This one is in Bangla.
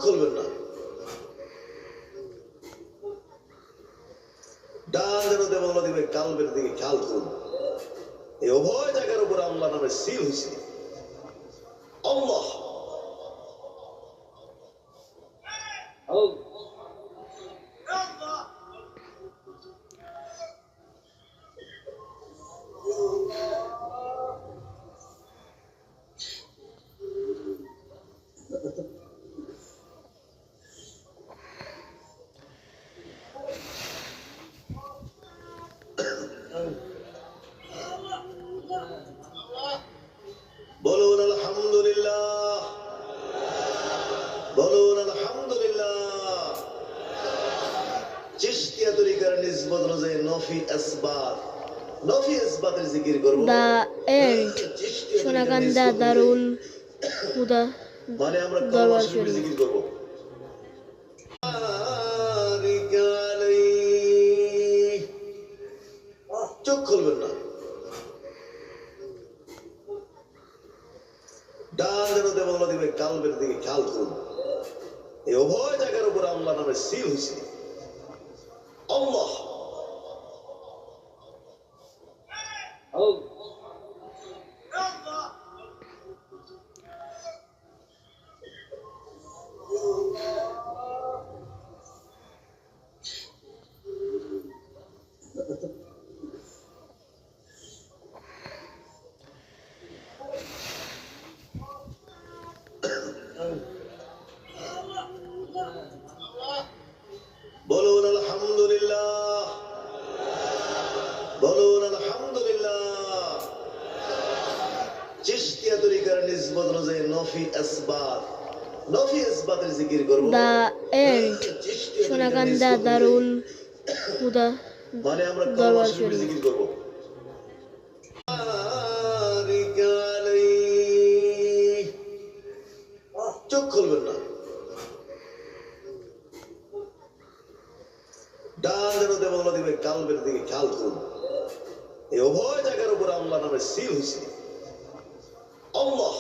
খুলবেন না। ডান যেন দেবলা দিবে কালবের দিকে খেয়াল করুন। এই উভয় জায়গার উপর আল্লাহ নামে সিল হয়েছে। আল্লাহ বলুন আলহামদুলিল্লাহ, বলুন আলহামদুলিল্লাহ। চিশতিয়া তরিকার নিসবত অনুযায়ী নফি আসবাতের জিকির করব। দা এন্ড সোনাকান্দা দারুল হুদা মানে আমরা দরবার কলমা শরীফের শরীফ। জিকির করব। চোখ খুলবেন না। ডান যেন দেবলা দিবে কালবের দিকে খেয়াল করুন। এই উভয় জায়গার উপর আল্লাহ নামে সিল হয়েছে। আল্লাহ বলুন আলহামদুলিল্লাহ, বলুন আলহামদুলিল্লাহ। চিশতিয়া তরিকার নিসবত অনুযায়ী নফি আসবাতের জিকির করব। দা এন্ড সোনাকান্দা দারুল হুদা মানে আমরা কলমা দরবার শরীফের শরীফ। জিকির করব। চোখ খুলবেন না। ডান যেন দেবলা দিবে কালবের দিকে খেয়াল করুন। এই উভয় জায়গার উপর আল্লাহ নামে সিল হয়েছে। আল্লাহ